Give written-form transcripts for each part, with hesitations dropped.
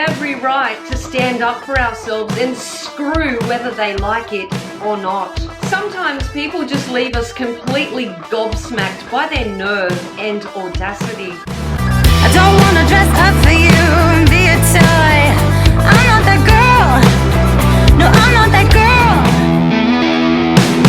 every right to stand up for ourselves and screw whether they like it or not. Sometimes people just leave us completely gobsmacked by their nerve and audacity. I don't wanna dress up for you and be a toy. I'm not that girl. No, I'm not that girl.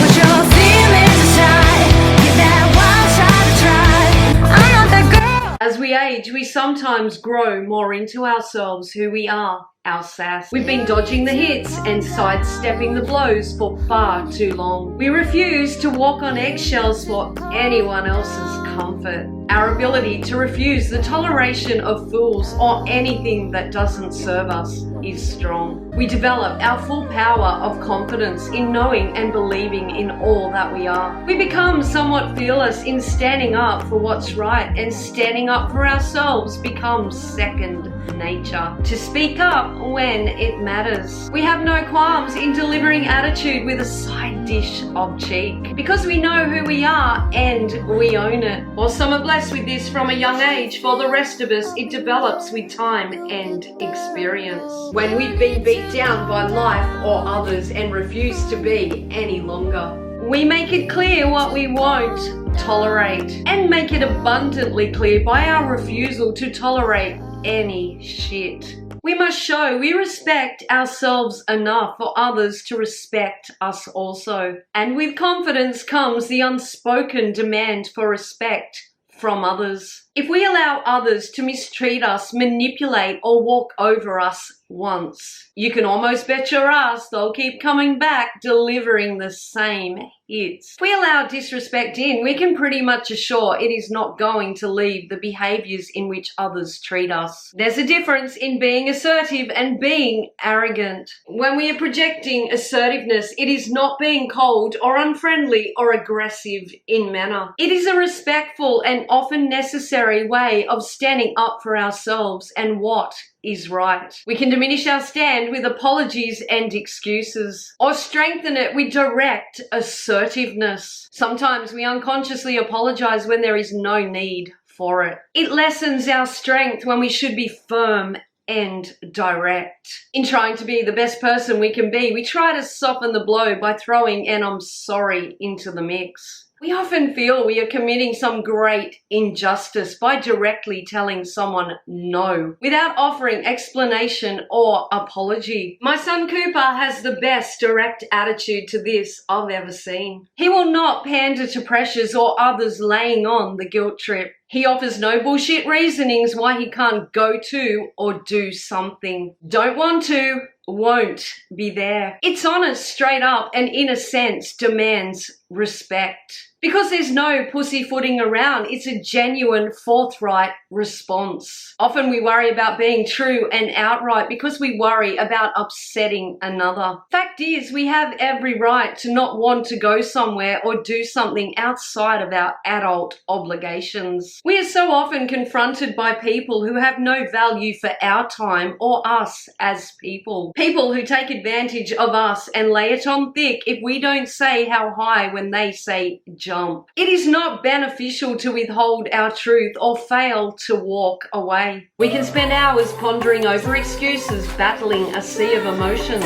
Put your feelings aside. Give that wild shot a try. I'm not that girl. As we age, we sometimes grow more into ourselves, who we are, our sass. We've been dodging the hits and sidestepping the blows for far too long. We refuse to walk on eggshells for anyone else's comfort. Our ability to refuse the toleration of fools or anything that doesn't serve us is strong. We develop our full power of confidence in knowing and believing in all that we are. We become somewhat fearless in standing up for what's right, and standing up for ourselves becomes second nature. To speak up when it matters. We have no qualms in delivering attitude with a side dish of cheek, because we know who we are and we own it. While some are blessed with this from a young age, for the rest of us it develops with time and experience. When we've been beat down by life or others and refuse to be any longer, we make it clear what we won't tolerate, and make it abundantly clear by our refusal to tolerate any shit. We must show we respect ourselves enough for others to respect us also. And with confidence comes the unspoken demand for respect from others. If we allow others to mistreat us, manipulate, or walk over us once, you can almost bet your ass they'll keep coming back delivering the same hits. If we allow disrespect in, we can pretty much assure it is not going to leave the behaviors in which others treat us. There's a difference in being assertive and being arrogant. When we are projecting assertiveness, it is not being cold or unfriendly or aggressive in manner. It is a respectful and often necessary way of standing up for ourselves and what is right. We can diminish our stand with apologies and excuses, or strengthen it with direct assertiveness. Sometimes we unconsciously apologize when there is no need for it. It lessens our strength when we should be firm and direct. In trying to be the best person we can be, we try to soften the blow by throwing an "I'm sorry" into the mix. We often feel we are committing some great injustice by directly telling someone no, without offering explanation or apology. My son Cooper has the best direct attitude to this I've ever seen. He will not pander to pressures or others laying on the guilt trip. He offers no bullshit reasonings why he can't go to or do something. Don't want to, won't be there. It's honest, straight up, and in a sense demands respect. Because there's no pussyfooting around, it's a genuine, forthright response. Often we worry about being true and outright because we worry about upsetting another. Fact is, we have every right to not want to go somewhere or do something outside of our adult obligations. We are so often confronted by people who have no value for our time or us as people. People who take advantage of us and lay it on thick if we don't say how high when they say jump. It is not beneficial to withhold our truth or fail to walk away. We can spend hours pondering over excuses, battling a sea of emotions,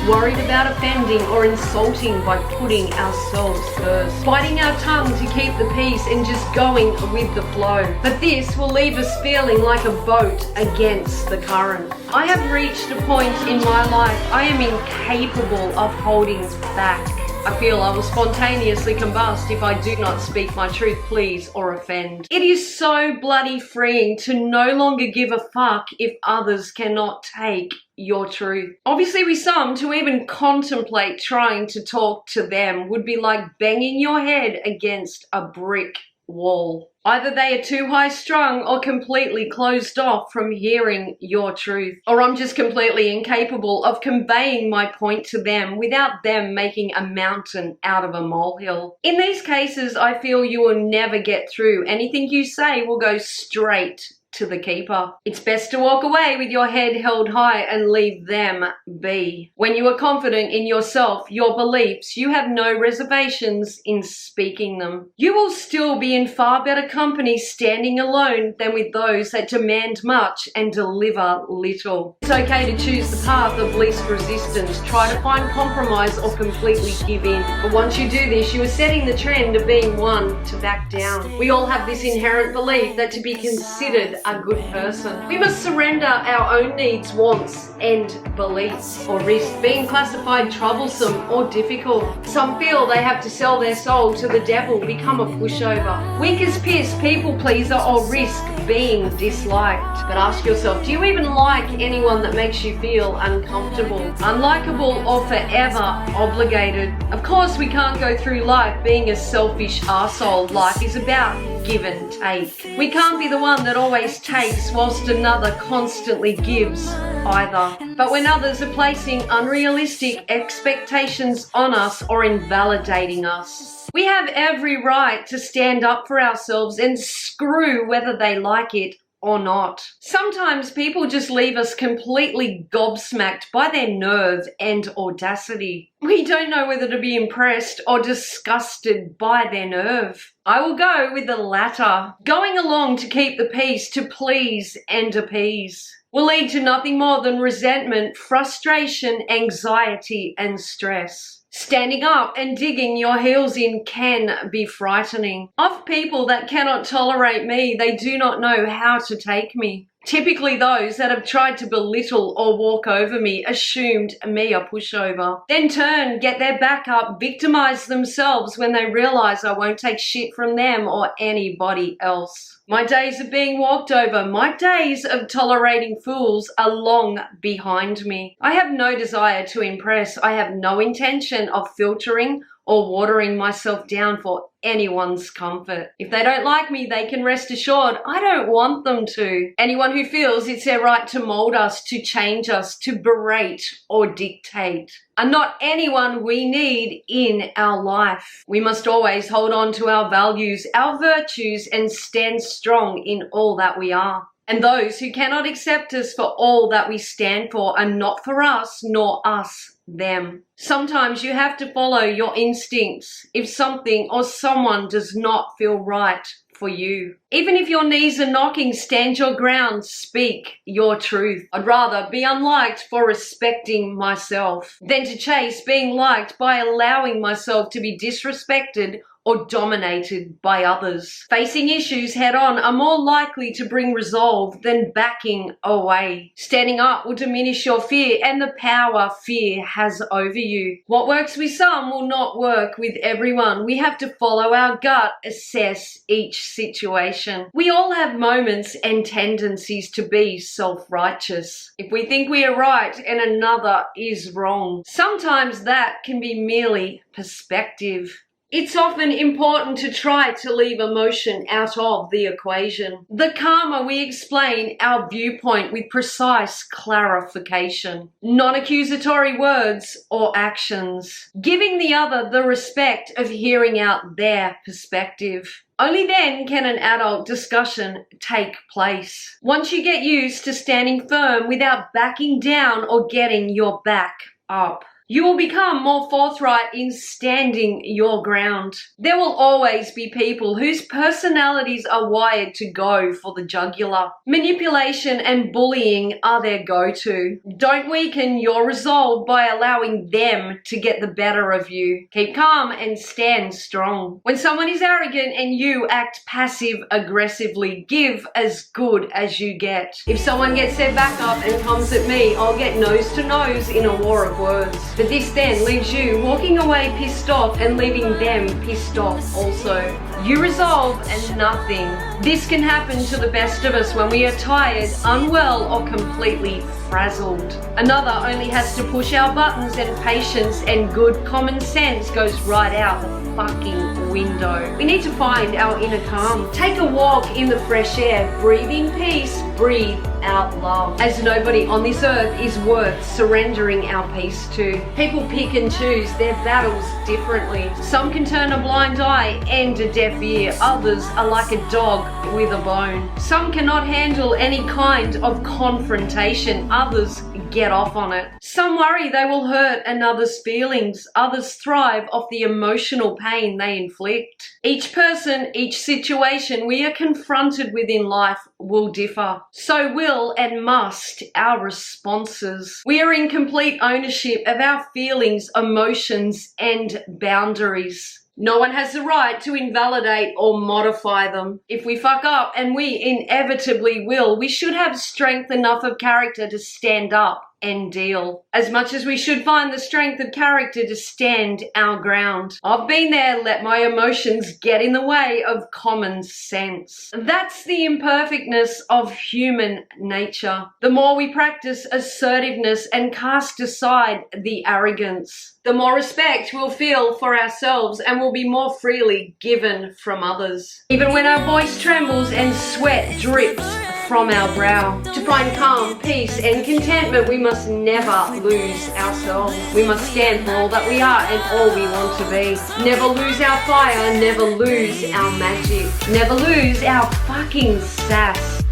worried about offending or insulting by putting ourselves first, biting our tongue to keep the peace and just going with the flow. But this will leave us feeling like a boat against the current. I have reached a point in my life I am incapable of holding back. I feel I will spontaneously combust if I do not speak my truth, please, or offend. It is so bloody freeing to no longer give a fuck if others cannot take your truth. Obviously with some, to even contemplate trying to talk to them would be like banging your head against a brick wall. Either they are too high strung or completely closed off from hearing your truth, or I'm just completely incapable of conveying my point to them without them making a mountain out of a molehill. In these cases, I feel you will never get through. Anything you say will go straight to the keeper. It's best to walk away with your head held high and leave them be. When you are confident in yourself, your beliefs, you have no reservations in speaking them. You will still be in far better company standing alone than with those that demand much and deliver little. It's okay to choose the path of least resistance. Try to find compromise or completely give in. But once you do this, you are setting the trend of being one to back down. We all have this inherent belief that to be considered a good person, we must surrender our own needs, wants, and beliefs, or risk being classified troublesome or difficult. Some feel they have to sell their soul to the devil, become a pushover, weak as piss, people pleaser, or risk being disliked. But ask yourself, do you even like anyone that makes you feel uncomfortable, unlikable, or forever obligated? Of course, we can't go through life being a selfish arsehole. Life is about give and take. We can't be the one that always takes whilst another constantly gives either. But when others are placing unrealistic expectations on us or invalidating us, we have every right to stand up for ourselves and screw whether they like it or not. Sometimes people just leave us completely gobsmacked by their nerve and audacity. We don't know whether to be impressed or disgusted by their nerve. I will go with the latter. Going along to keep the peace, to please and appease, will lead to nothing more than resentment, frustration, anxiety, and stress. Standing up and digging your heels in can be frightening. Of people that cannot tolerate me, they do not know how to take me. Typically those that have tried to belittle or walk over me, assumed me a pushover, then turn, get their back up, victimize themselves when they realize I won't take shit from them or anybody else. My days of being walked over, my days of tolerating fools are long behind me. I have no desire to impress. I have no intention of filtering or watering myself down for anyone's comfort. If they don't like me, they can rest assured I don't want them to. Anyone who feels it's their right to mold us, to change us, to berate or dictate are not anyone we need in our life. We must always hold on to our values, our virtues, and stand strong in all that we are. And those who cannot accept us for all that we stand for are not for us, nor us them. Sometimes you have to follow your instincts if something or someone does not feel right for you. Even if your knees are knocking, stand your ground, speak your truth. I'd rather be unliked for respecting myself than to chase being liked by allowing myself to be disrespected or dominated by others. Facing issues head on are more likely to bring resolve than backing away. Standing up will diminish your fear and the power fear has over you. What works with some will not work with everyone. We have to follow our gut, assess each situation. We all have moments and tendencies to be self-righteous. If we think we are right and another is wrong, sometimes that can be merely perspective. It's often important to try to leave emotion out of the equation. The calmer we explain our viewpoint with precise clarification, non-accusatory words or actions, giving the other the respect of hearing out their perspective. Only then can an adult discussion take place. Once you get used to standing firm without backing down or getting your back up, you will become more forthright in standing your ground. There will always be people whose personalities are wired to go for the jugular. Manipulation and bullying are their go-to. Don't weaken your resolve by allowing them to get the better of you. Keep calm and stand strong. When someone is arrogant and you act passive-aggressively, give as good as you get. If someone gets their back up and comes at me, I'll get nose to nose in a war of words. But this then leaves you walking away pissed off and leaving them pissed off also. You resolve and nothing. This can happen to the best of us when we are tired, unwell, or completely frazzled. Another only has to push our buttons and patience and good common sense goes right out the fucking window. We need to find our inner calm. Take a walk in the fresh air, breathe in peace, breathe out love, as nobody on this earth is worth surrendering our peace to. People pick and choose their battles differently. Some can turn a blind eye and a deaf ear. Others are like a dog with a bone. Some cannot handle any kind of confrontation. Others get off on it. Some worry they will hurt another's feelings. Others thrive off the emotional pain they inflict. Each person, each situation we are confronted with in life will differ. So will and must our responses. We are in complete ownership of our feelings, emotions, and boundaries. No one has the right to invalidate or modify them. If we fuck up, and we inevitably will, we should have strength enough of character to stand up and deal. As much as we should find the strength of character to stand our ground. I've been there, let my emotions get in the way of common sense. That's the imperfectness of human nature. The more we practice assertiveness and cast aside the arrogance, the more respect we'll feel for ourselves and will be more freely given from others. Even when our voice trembles and sweat drips from our brow. To find calm, peace, and contentment, we must never lose ourselves. We must stand for all that we are and all we want to be. Never lose our fire, never lose our magic, never lose our fucking sass.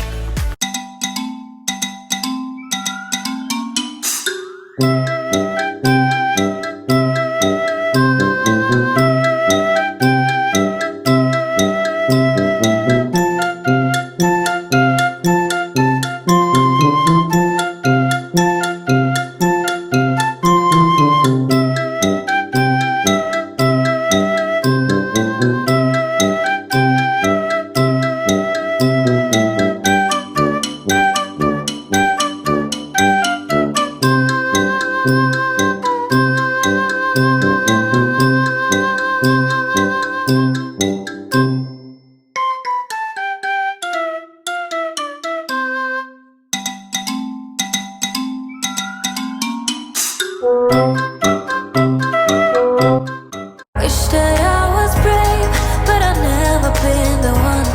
Wish that I was brave, but I've never been the one.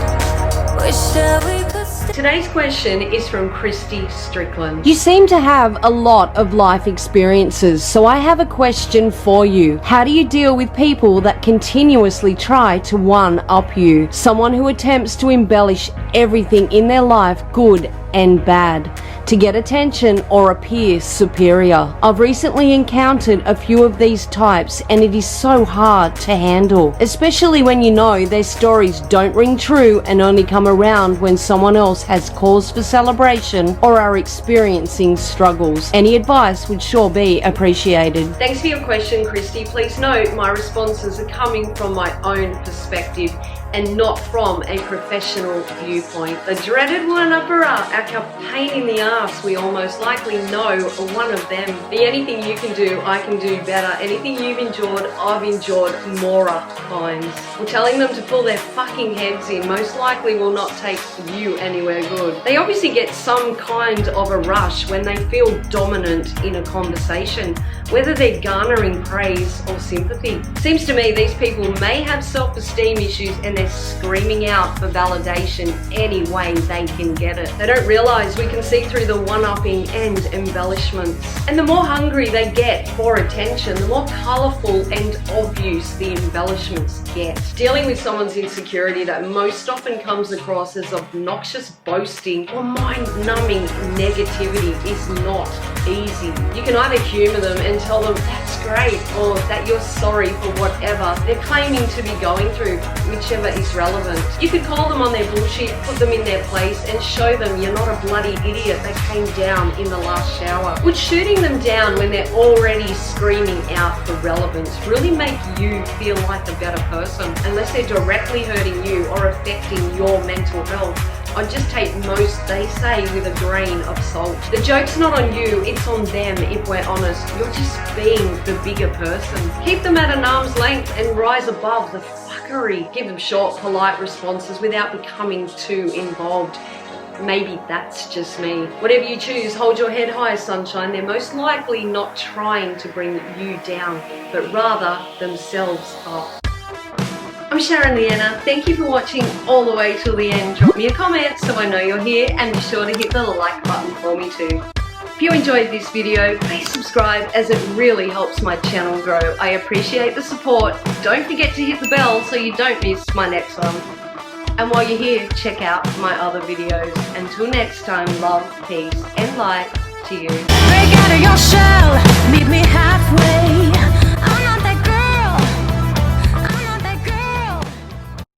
Wish that we could stay. Today's question is from Christy Strickland. You seem to have a lot of life experiences, so I have a question for you. How do you deal with people that continuously try to one-up you? Someone who attempts to embellish everything in their life, good and bad, to get attention or appear superior. I've recently encountered a few of these types, and it is so hard to handle, especially when you know their stories don't ring true and only come around when someone else has cause for celebration or are experiencing struggles. Any advice would sure be appreciated. Thanks for your question, Christy. Please note my responses are coming from my own perspective and not from a professional viewpoint. The dreaded one-upper, our pain in the ass, we almost likely know one of them. Be anything you can do, I can do better. Anything you've endured, I've endured more times. Well, telling them to pull their fucking heads in most likely will not take you anywhere good. They obviously get some kind of a rush when they feel dominant in a conversation, whether they're garnering praise or sympathy. Seems to me these people may have self-esteem issues and they're screaming out for validation any way they can get it. They don't realize we can see through the one-upping and embellishments. And the more hungry they get for attention, the more colorful and obvious the embellishments get. Dealing with someone's insecurity that most often comes across as obnoxious boasting or mind-numbing negativity is not easy. You can either humor them and tell them that's great or that you're sorry for whatever they're claiming to be going through, whichever is relevant. You could call them on their bullshit, put them in their place, and show them you're not a bloody idiot that came down in the last shower. Would shooting them down when they're already screaming out for relevance really make you feel like a better person, unless they're directly hurting you or affecting your mental health? I'd just take most they say with a grain of salt. The joke's not on you, it's on them if we're honest. You're just being the bigger person. Keep them at an arm's length and rise above the fuckery. Give them short, polite responses without becoming too involved. Maybe that's just me. Whatever you choose, hold your head high, sunshine. They're most likely not trying to bring you down, but rather themselves up. I'm Sharon Leanna. Thank you for watching all the way till the end. Drop me a comment so I know you're here, and be sure to hit the like button for me too. If you enjoyed this video, please subscribe as it really helps my channel grow. I appreciate the support. Don't forget to hit the bell so you don't miss my next one. And while you're here, check out my other videos. Until next time, love, peace, and light to you. Break out of your shell, meet me halfway.